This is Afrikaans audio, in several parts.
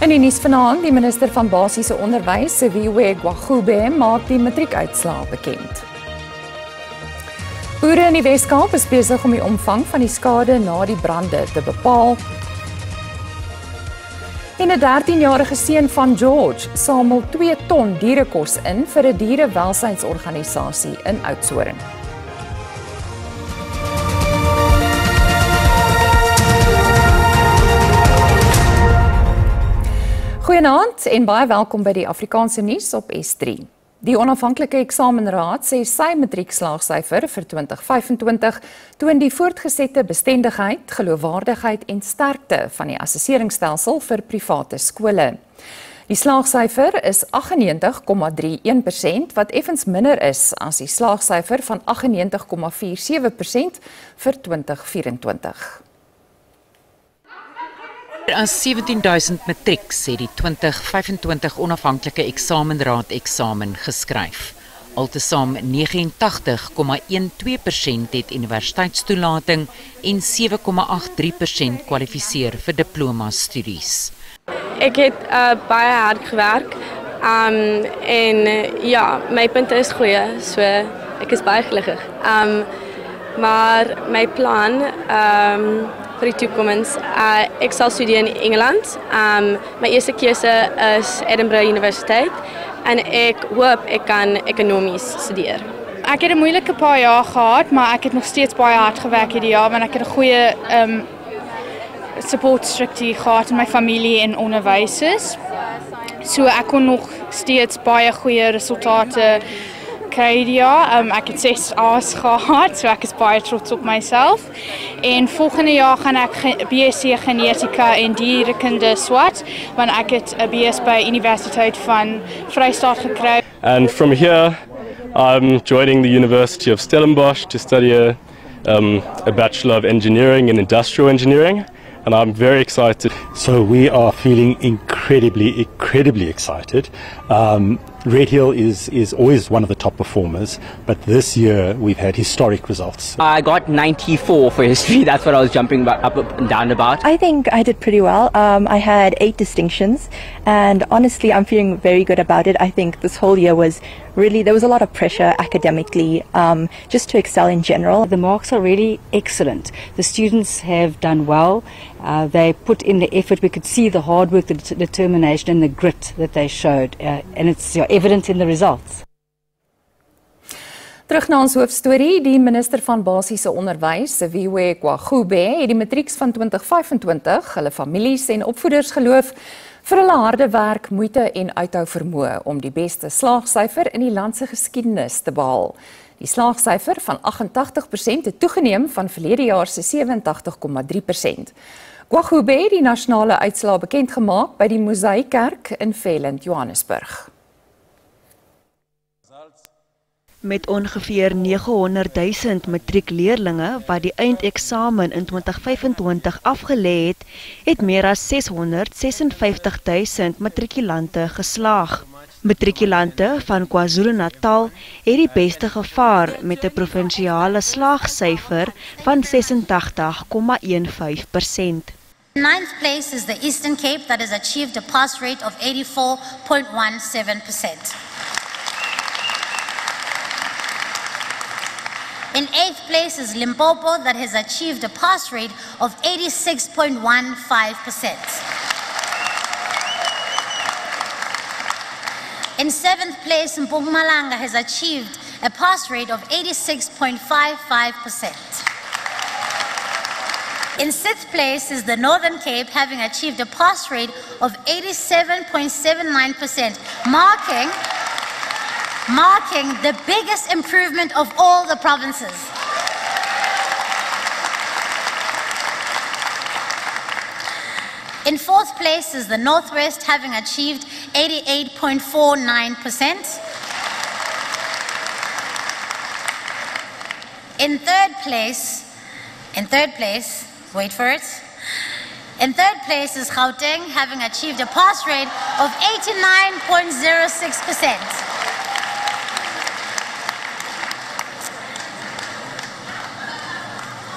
In die nuus vanaand, die minister van Basiese Onderwys, Siviwe Gwagube, maak die matriekuitslae bekend. Boere in die Weskaap is besig om die omvang van die skade na die brande te bepaal. En 'n 13-jarige seun van George samel 2 ton dierekos in vir 'n dierewelsynsorganisasie in Oudtshoorn. Goeienaand en baie welkom by die Afrikaanse nuus op S3. Die onafhanklike eksamenraad sê sy matriekslaagsyfer vir 2025 toon die voortgesette bestendigheid, geloofwaardigheid en sterkte van die assesseringsstelsel vir private skole. Die slaagsyfer is 98,31%, wat effens minder is as die slaagsyfer van 98,47% vir 2024. As 17.000 matriek sê die 2025 onafhanklike eksamenraad eksamen geskryf. Altesaam 89,12% het universiteitstoelating en 7,83% kwalifiseer vir diploma studies. Ek het baie hard gewerk en ja, my punte is goeie, so ek is baie gelukkig. Maar my plan vir die toekoms, ek sal studeer in Engeland. My eerste keuse is Edinburgh Universiteit en ek hoop ek kan ekonomies studeer. Ek het 'n moeilike paar jaar gehad, maar ek het nog steeds baie hard gewerk hierdie jaar want ek het 'n goeie support structuur gehad in my familie en onderwysers. So ek kon nog steeds baie goeie resultate kry hierdie jaar. Ek het 6 A's gehad, so ek is baie trots op myself. En volgende jaar gaan ek BSc Genetika en Dierekunde swat, want ek het 'n BS by Universiteit van Vrystaat gekry. And from here, I'm joining the University of Stellenbosch to study a Bachelor of Engineering in Industrial Engineering, and I'm very excited. So we are feeling incredibly excited. Red Hill is always one of the top performers, but this year we've had historic results. I got 94 for history. That's what I was jumping up and down about. I think I did pretty well. I had 8 distinctions, and honestly, I'm feeling very good about it. I think this whole year was really, there was a lot of pressure academically, just to excel in general. The marks are really excellent. The students have done well. They put in the effort. We could see the hard work, the determination and the grit that they showed, and it's evident in the results. Terug na ons hoofstorie, die minister van Basiese Onderwys, Siviwe Gwagube, het die matrieks van 2025, hulle families en opvoeders geloof vir hulle harde werk, moeite en uithou vermoë om die beste slaagsyfer in die land se geskiedenis te behaal. Die slaagsyfer van 88% het toegeneem van verlede jaar se 87,3%. Gwagube het die nasionale uitslae bekend gemaak by die Mosaïekkerk in Veland, Johannesburg. Met ongeveer 900.000 matriekleerlinge wat die eindeksamen in 2025 afgelê het, het meer as 656.000 matrikulante geslaag. Matrikulante van KwaZulu-Natal het die beste gevaar met 'n provinsiale slaagsyfer van 86,15%. 9th place is the Eastern Cape that has achieved a pass rate of 84.17%. In 8th place is Limpopo that has achieved a pass rate of 86.15%. In 7th place, Mpumalanga has achieved a pass rate of 86.55%. In 6th place is the Northern Cape, having achieved a pass rate of 87.79%, marking the biggest improvement of all the provinces. In 4th place is the Northwest, having achieved 88.49%. In third place, wait for it. In third place is Gauteng, having achieved a pass rate of 89.06%.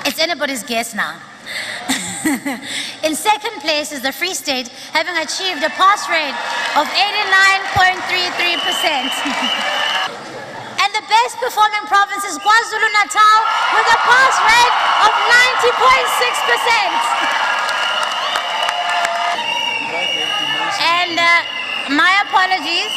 It's anybody's guess now. In second place is the Free State, having achieved a pass rate of 89.33%. And the best performing province is KwaZulu-Natal with a pass rate of 90.6%. And my apologies.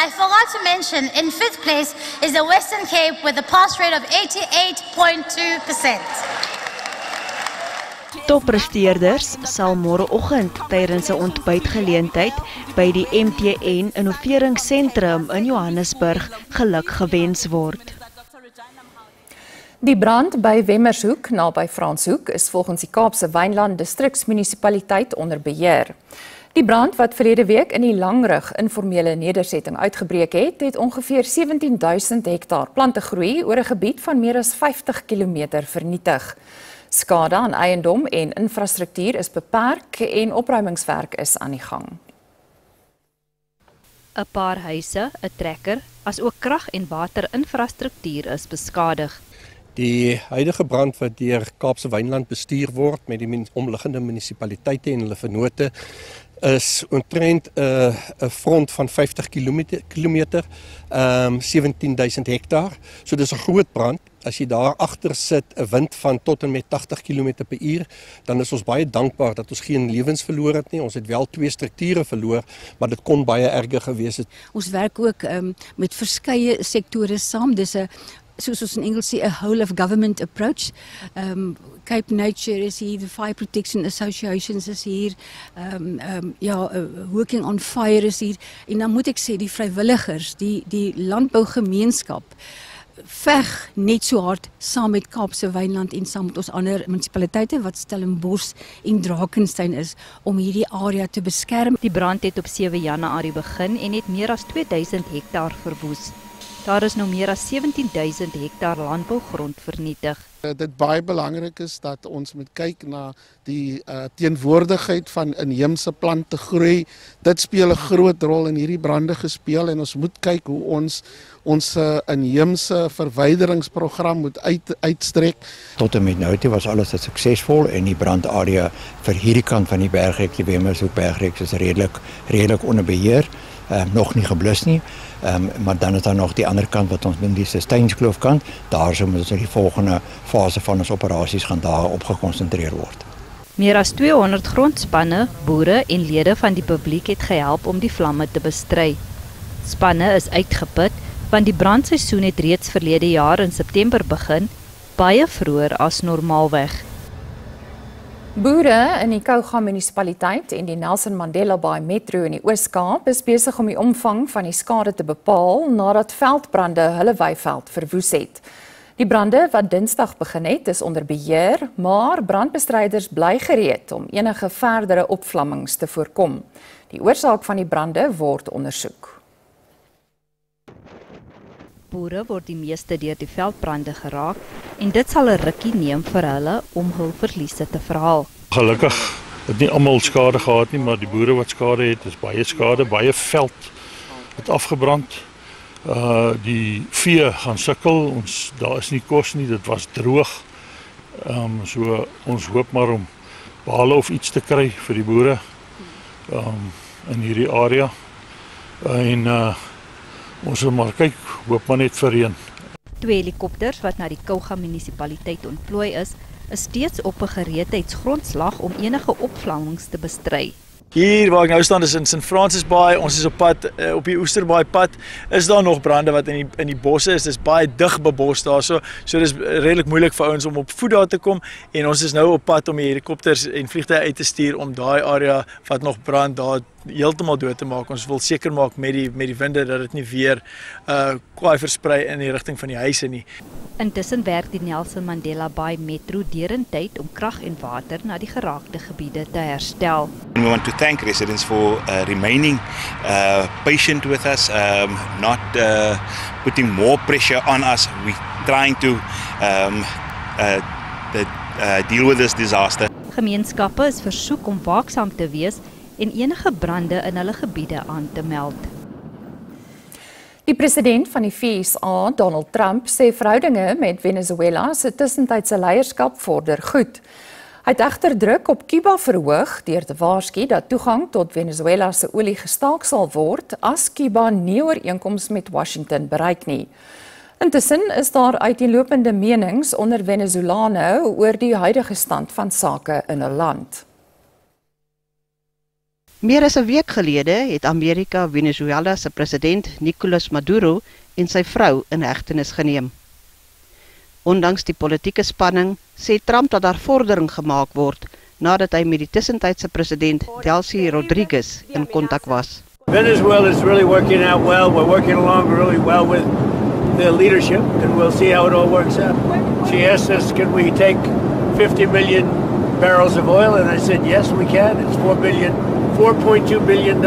I forgot to mention, in fifth place is the Western Cape with a pass rate of 88.2%. Toppresteerders sal môreoggend tydens 'n ontbytgeleentheid by die MTN Innoveringsentrum in Johannesburg geluk gewens word. Die brand by Wemmershoek naby Franshoek is volgens die Kaapse Wynland Distriksmunisipaliteit onder beheer. Die brand wat verlede week in die Langrug informele nedersetting uitgebreek het ongeveer 17.000 hektaar plantegroei oor 'n gebied van meer as 50 km vernietig. Skade aan eiendom en infrastruktuur is beperk en opruimingswerk is aan die gang. 'n Paar huise, 'n trekker, asook krag- en waterinfrastruktuur is beskadig. Die huidige brand wat deur Kaapse Wynland bestuur word met die omliggende munisipaliteite en hulle vennote is omtrent 'n front van 50 kilometer, 17.000 hektaar. So dis 'n groot brand. As jy daar agter sit 'n wind van tot en met 80 km/h, dan is ons baie dankbaar dat ons geen lewens verloor het nie. Ons het wel 2 strukture verloor, maar dit kon baie erger gewees het. Ons werk ook met verskeie sektore saam. Dis 'n soos ons in Engels sê, a whole of government approach. Cape Nature is hier, the Fire Protection Associations is hier, Working on Fire is hier. En dan moet ek sê, die vrywilligers, die landbougemeenskap, veg net so hard saam met Kaapse Wynland en saam met ons ander munisipaliteite wat Stellenbosch en Drakensberg is om hierdie area te beskerm. Die brand het op 7 Januarie begin en het meer as 2000 hektaar verwoes. Daar is nou meer as 17.000 hektaar landbougrond vernietig. Dit baie belangrik is dat ons moet kyk na die teenwoordigheid van inheemse plante groei. Dit speel 'n groot rol in hierdie brande gespeel en ons moet kyk hoe ons inheemse verwyderingsprogram moet uitstrek. Tot en met nou toe was alles suksesvol en die brandarea vir hierdie kant van die bergreeks, die Wemmershoek bergreeks is redelik onder beheer. Nog nie geblus nie, maar dan is daar nog die ander kant wat ons noem die Steynskloof kant. Daar sou moet ons die volgende fase van ons operasies gaan daarop gekonsentreer word. Meer as 200 grondspanne, boere en lede van die publiek het gehelp om die vlamme te bestry. Spanne is uitgeput want die brandseisoen het reeds verlede jaar in September begin, baie vroeër as normaalweg. Boere in die Kouga munisipaliteit en die Nelson Mandela Bay Metro in die Oos-Kaap is besig om die omvang van die skade te bepaal nadat veldbrande hulle weiveld verwoes het. Die brande wat Dinsdag begin het is onder beheer, maar brandbestryders bly gereed om enige verdere opvlammings te voorkom. Die oorsaak van die brande word ondersoek. Boere word die meeste deur die veldbrande geraak en dit sal 'n rukkie neem vir hulle om hul verliese te verhaal. Gelukkig het nie almal skade gehad nie, maar die boere wat skade het, is baie skade, baie veld het afgebrand. Die vee gaan sukkel, daar is nie kos nie, dit was droog. So ons hoop maar om bale of iets te kry vir die boere in hierdie area. En ons sal maar kyk, hoop maar net vir reën. 2 helikopters wat na die Kouga munisipaliteit ontplooi is steeds op 'n gereedheidsgrondslag om enige opvlammings te bestry. Hier waar ek nou staan is in St. Francis Bay, ons is op pad, op die Oesterbaai pad, is daar nog brande wat in die bosse is, dis baie dig bebos daar, so dis redelik moeilik vir ouens om op voet daar te kom, en ons is nou op pad om die helikopters en vliegtuie uit te stuur om daai area wat nog brand daar heeltemal dood te maak. Ons wil seker maak met die winde dat dit nie weer kwaai versprei in die rigting van die huise nie. Intussen werk die Nelson Mandela Bay Metro derentyd om krag en water na die geraakte gebiede te herstel. We want to thank residents for remaining patient with us, not putting more pressure on us. We're trying to deal with this disaster. Gemeenskappe is versoek om waaksaam te wees en enige brande in hulle gebiede aan te meld. Die president van die VSA, Donald Trump, sê verhoudinge met Venezuela se tussentydse leierskap vorder goed. Hy het egter druk op Cuba verhoog deur te waarsku dat toegang tot Venezuela se olie gestaak sal word as Cuba nie ooreenkoms met Washington bereik nie. Intussen is daar uiteenlopende menings onder Venezolane oor die huidige stand van sake in hul land. Meer as 'n week gelede het Amerika Venezuela se president Nicolas Maduro en sy vrou in hegtenis geneem. Ondanks die politieke spanning sê Trump dat daar vordering gemaak word nadat hy met die tussentydse president Delcy Rodriguez in kontak was. Venezuela is really working out well. We're working along really well with the leadership, and we'll see how it all works out. She asked us, can we take 50 million barrels of oil? And I said, yes, we can. It's $4.2 billion.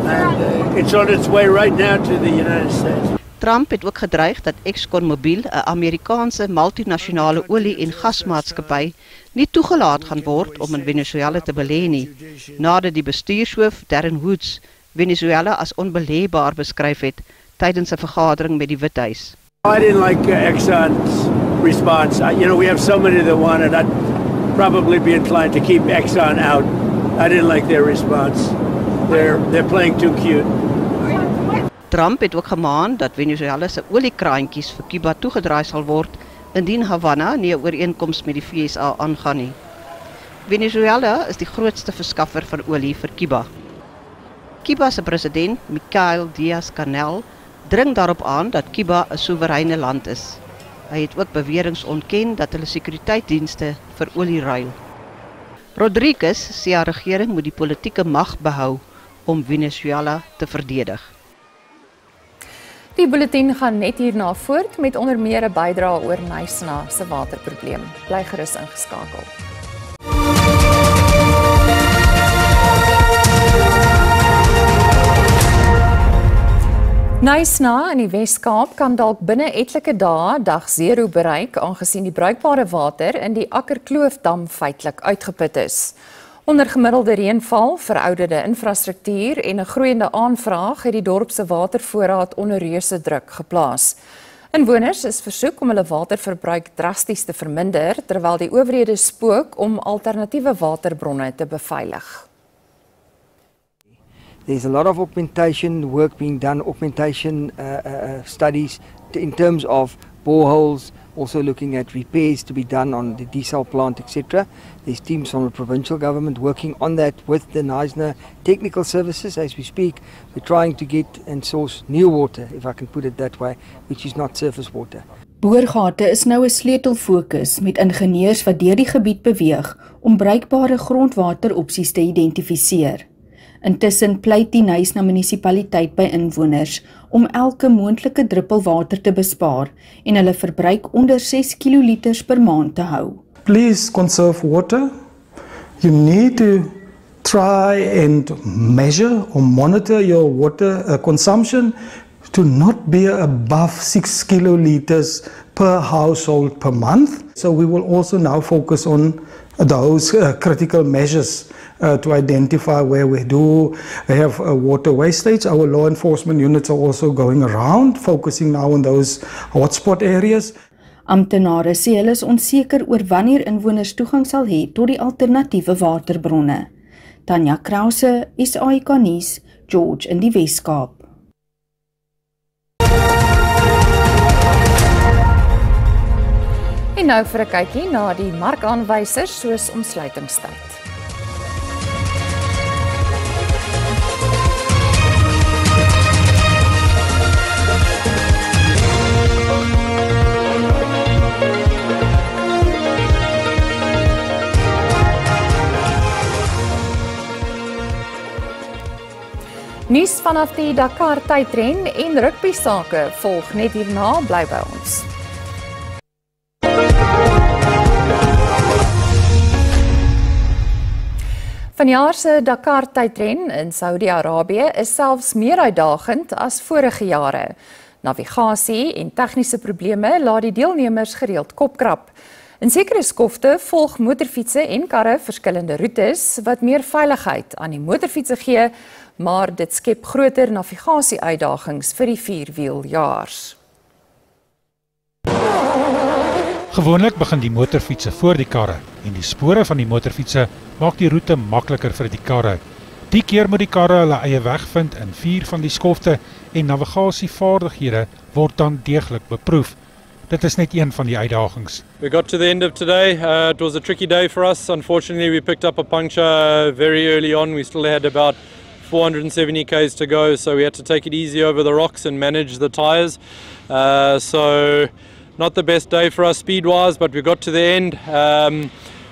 And it's on its way right now to the United States. Trump het ook gedreig dat ExxonMobil, 'n Amerikaanse multinasjonale olie- en gasmaatskappy, nie toegelaat gaan word om in Venezuela te belê nie, nadat die bestuurshoof Darren Woods Venezuela as onbeleefbaar beskryf het tydens 'n vergadering met die Withuis. I didn't like Exxon's response. We have so many that want it. I'd probably be inclined to keep Exxon out. I didn't like their response. They're playing too cute. Trump het ook gemaan dat Venezuela se oliekraantjies vir Cuba toegedraai sal word indien Havana nie 'n ooreenkoms met die VSA aangaan nie. Venezuela is die grootste verskaffer van olie vir Cuba. Cuba se president Miguel Díaz-Canel dring daarop aan dat Cuba 'n soewereine land is. Hy het ook beweringe ontken dat hulle sekuriteitsdienste vir olie ruil. Rodriguez sê haar regering moet die politieke mag behou om Venezuela te verdedig. Die bulletin gaan net hierna voort met onder meer 'n bydrae oor Nysna se waterprobleem. Bly gerus ingeskakel. Nysna in die Wes-Kaap kan dalk binne etlike dae dag 0 bereik, aangesien die bruikbare water in die Akkerkloofdam feitelik uitgeput is. Onder gemiddelde reënval, verouderde infrastruktuur en 'n groeiende aanvraag het die dorp se watervoorraad onder reuse druk geplaas. Inwoners is versoek om hulle waterverbruik drasties te verminder, terwyl die owerhede spook om alternatiewe waterbronne te beveilig. There's a lot of augmentation work being done, augmentation studies in terms of boreholes, also looking at repairs to be done on the desal plant, etc. There's teams from the provincial government working on that with the Nysna technical services as we speak. We're trying to get and source new water, if I can put it that way, which is not surface water. Boorgate is nou 'n sleutelfokus met ingenieurs wat deur die gebied beweeg om bruikbare grondwateropsies te identifiseer. Intussen pleit die Nysna munisipaliteit by inwoners om elke moontlike druppel water te bespaar en hulle verbruik onder 6 kiloliters per maand te hou. Please conserve water. You need to try and measure or monitor your water consumption to not be above 6 kiloliters per household per month. So we will also now focus on those critical measures to identify where we do have water wastage. Our law enforcement units are also going around, focusing now on those hotspot areas. Amptenare sê hulle is onseker oor wanneer inwoners toegang sal hê tot die alternatiewe waterbronne. Tanya Krause, SAK nuus, George in die Wes-Kaap. En nou vir 'n kykie na die markaanwysers soos omsluitingstyd. Nuus vanaf die Dakar tydren en rugby sake volg net hierna, bly by ons. Vanjaar se Dakar tydren in Saudi-Arabië is selfs meer uitdagend as vorige jare. Navigasie en tegniese probleme laat die deelnemers gereeld kopkrap. In sekere skofte volg motorfietsse en karre verskillende roetes wat meer veiligheid aan die motorfietsse gee, maar dit skep groter navigasie-uitdagings vir die vierwieljaars. Gewoonlik begin die motorfietsse voor die karre en die spore van die motorfietsse maak die roete makliker vir die karre. Die keer moet die karre hulle eie weg vind in 4 van die skofte en navigasievaardighede word dan deeglik beproef. Dit is net een van die uitdagings. We got to the end of today. It was a tricky day for us. Unfortunately, we picked up a puncture very early on. We still had about 470 k's to go, so we had to take it easy over the rocks and manage the tyres. So not the best day for us speed-wise, but we got to the end.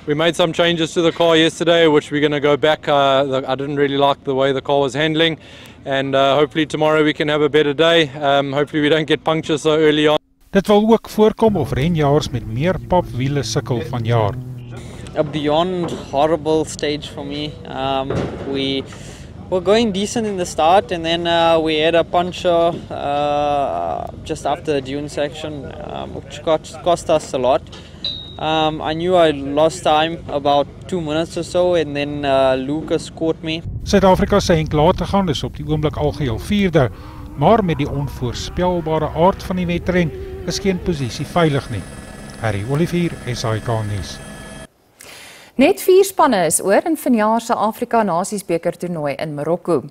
We made some changes to the car yesterday, which we're going to go back. I didn't really like the way the car was handling, and hopefully tomorrow we can have a better day. Hopefully we don't get punctures so early on. Dit wil ook voorkom of renjaars met meer papwiele sukkel vanjaar. A beyond horrible stage for me. We were going decent in the start, and then we had a puncture just after the dune section, which cost us a lot. I knew I lost time about 2 minutes or so, and then Lucas caught me. Suid-Afrika se Henk Lategan is op die oomblik algeheel 4de, maar met die onvoorspelbare aard van die wedren is geen posisie veilig nie. Harry Olivier, SAK nuus. Net 4 spanne is oor in vanjaar se Afrika Nasiesbeker toernooi in Marokko.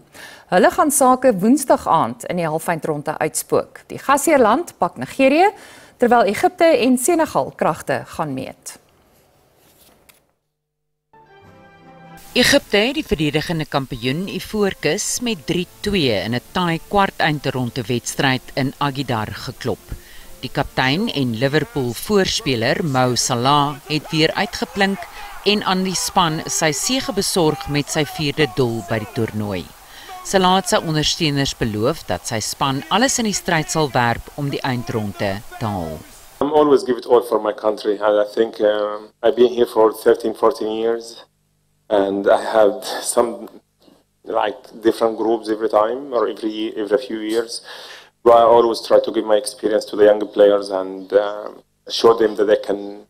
Hulle gaan sake Woensdag aand in die halfeindronde uitspook. Die gasheerland pak Nigerië, terwyl Egipte en Senegal kragte gaan meet. Egipte het die verdedigende kampioen Ivoorkus met 3-2 in 'n taai kwartfinale wedstryd in Agidar geklop. Die kaptein en Liverpool voorspeler Mo Salah het weer uitgeplink en aan die span sy sege besorg met sy 4de doel by die toernooi. Salah het sy ondersteuners beloof dat sy span alles in die stryd sal werp om die eindronde te haal. I'm always give it all for my country, and I think I've been here for 13-14 years, and I had some like different groups every time or every few years. But I always try to give my experience to the younger players and show them that they can,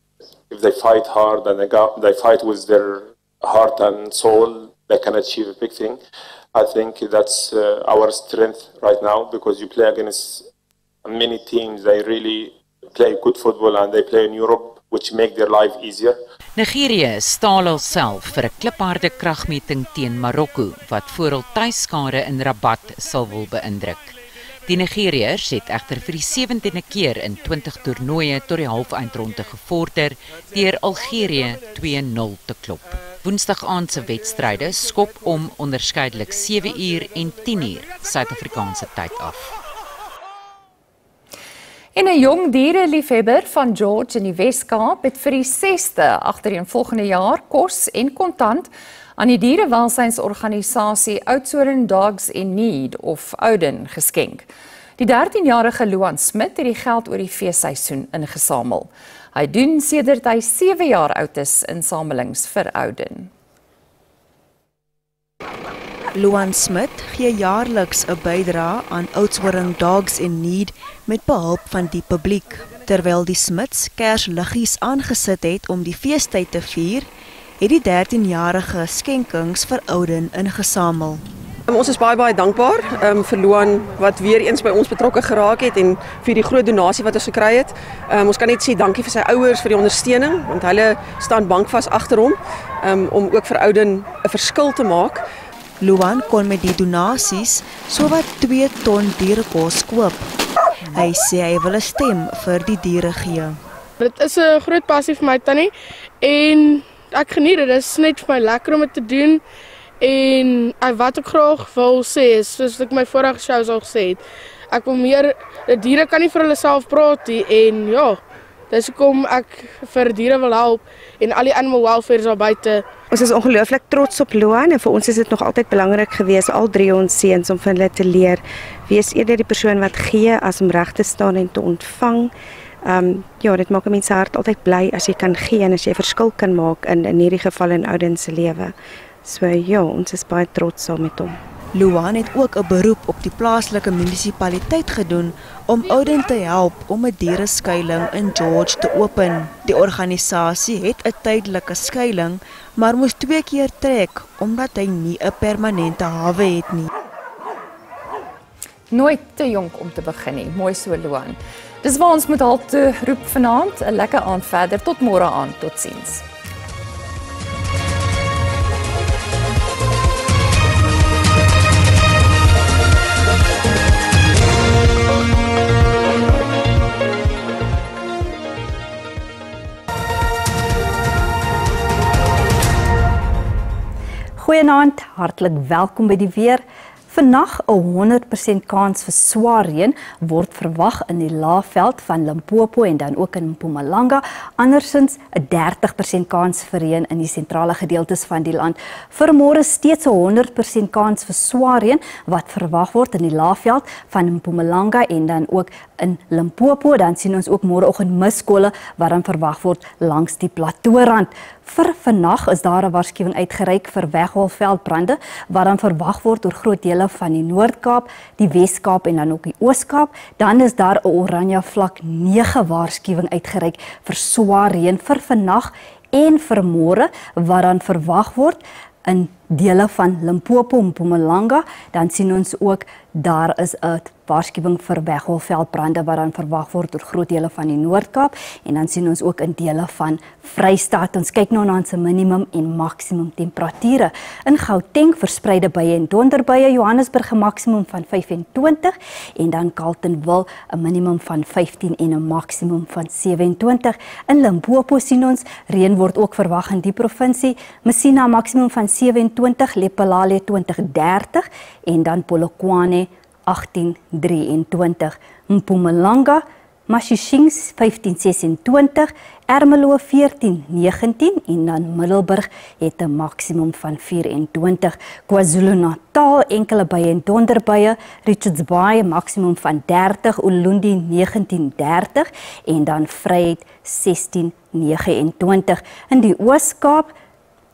if they fight hard and they fight with their heart and soul, they can achieve a big thing. I think that's our strength right now, because you play against many teams. They really play good football and they play in Europe, which make their life easier. Nigerië staal alself vir 'n klipharde kragmeting teen Marokko wat voor hul tuiskare in Rabat sal wil beïndruk. Die Nigeriërs het egter vir die 17de keer in 20 toernooie tot die halfeindronde gevorder deur Algerië 2-0 te klop. Woensdag aand se wedstryde skop om onderskeidelik 7 uur en 10 uur Suid-Afrikaanse tyd af. En 'n jong diereliefhebber van George in die Wes-Kaap het vir die 6de agtereenvolgende jaar kos en kontant aan die dierewelsynsorganisasie Oudtshoorn Dogs in Need of Ouden geskenk. Die 13-jarige Luan Smit het die geld oor die feesseisoen ingesamel. Hy doen sedert hy 7 jaar oud is insamelings vir Ouden. Luan Smit gee jaarliks 'n bydrae aan Oudtshoorn Dogs in Need met behulp van die publiek. Terwyl die Smits kersliggies aangesit het om die feestyd te vier, het die 13-jarige skenkings vir Ouden ingesamel. Ons is baie dankbaar vir Luan wat weer eens by ons betrokke geraak het en vir die groot donasie wat ons gekry het. Ons kan net sê dankie vir sy ouers vir die ondersteuning, want hulle staan bankvas agter hom om ook vir Ouden 'n verskil te maak. Luan kon met die donasies sowat 2 ton dierekos koop. Hy sê hy wil 'n stem vir die diere gee. Dit is 'n groot passie vir my tannie en ek geniet dit. Dit is net vir my lekker om dit te doen. En wat ek graag wil sê is, soos ek my vorige shows al gesê het, ek wil meer, die diere kan nie vir hulle self praat nie, en ja, dis hoekom ek vir diere wil help, en al die animal welfare is al buite. Ons is ongelooflik trots op Luan, en vir ons is dit nog altyd belangrik gewees, al 3 ons seuns, om van hulle te leer, wees eerder die persoon wat gee, as om reg te staan en te ontvang. Ja, dit maak 'n mens se hart altyd bly, as jy kan gee, en as jy verskil kan maak, in hierdie geval in Ouden se lewe. So ja, ons is baie trots saam met hom. Luan het ook 'n beroep op die plaaslike munisipaliteit gedoen om Oudtshoorn te help om 'n diereskuiling in George te open. Die organisasie het 'n tydelike skuiling, maar moes 2 keer trek omdat hy nie 'n permanente hawe het nie. Nooit te jonk om te begin nie. Mooi so, Luan. Dis waar ons moet halt toe roep vanaand. 'n Lekker aand verder. Tot môre aan. Totsiens. Goeienaand, hartlik welkom by die weer. Vandag 'n 100% kans vir swaar reën word verwag in die Laagveld van Limpopo en dan ook in Mpumalanga. Andersins 'n 30% kans vir reën in die sentrale gedeeltes van die land. Vir môre steeds 'n 100% kans vir swaar reën wat verwag word in die Laagveld van Mpumalanga en dan ook in Limpopo. Dan sien ons ook môreoggend miskolle wat dan verwag word langs die plateaurand. Vir vannag is daar 'n waarskuwing uitgereik vir wegholveldbrande wat dan verwag word oor groot dele van die Noord-Kaap, die Wes-Kaap en dan ook die Oos-Kaap. Dan is daar 'n oranje vlak 9 waarskuwing uitgereik vir swaar reën vir vannag en vir môre wat dan verwag word in dele van Limpopo en Mpumalanga. Dan sien ons ook daar is 'n waarskuwing vir wegholveldbrande wat dan verwag word oor groot dele van die Noord-Kaap en dan sien ons ook in dele van Vrystaat. Ons kyk nou na ons minimum en maksimum temperature. In Gauteng verspreide buie en donderbuie, Johannesburg 'n maksimum van 25 en dan Carletonville 'n minimum van 15 en 'n maksimum van 27. In Limpopo sien ons reën word ook verwag in die provinsie. Messina maksimum van 27, Lephalale 20-30 en dan Polokwane 18-23. Mpumalanga, Mashishing 15-26, Ermelo 14-19 en dan Middelburg het 'n maksimum van 24. KwaZulu-Natal enkele buie en donderbuie, Richards Bay maksimum van 30, Ulundi 19-30 en dan Vryheid 16-29. In die Oos-Kaap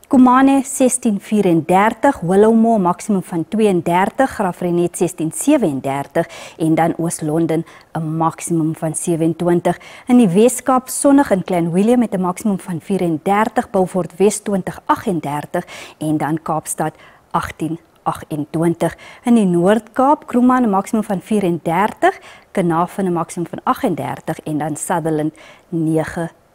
Kumane 16-34, Willowmore maksimum van 32, Graaff-Reinet 16-37 en dan Oos-London 'n maksimum van 27. In die Wes-Kaap sonnig in Klein Willem met 'n maksimum van 34, Beaufort Wes 20-38 en dan Kaapstad 18-28. In die Noord-Kaap Kroeman 'n maksimum van 34, Carnarvon 'n maksimum van 38 en dan Sutherland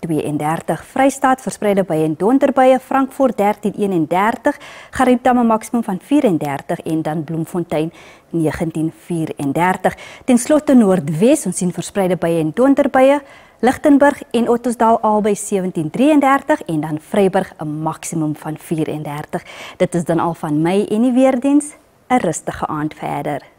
9-32. Vrystaat verspreide buie en donderbuie, Frankfurt 13-31, Garieptam 'n maksimum van 34 en dan Bloemfontein 19-34. Ten slotte Noordwes, ons sien verspreide buie en donderbuie, Lichtenburg en Ottosdal albei 17-33 en dan Vryburg 'n maksimum van 34. Dit is dan al van my en die weerdiens. 'n rustige aand verder.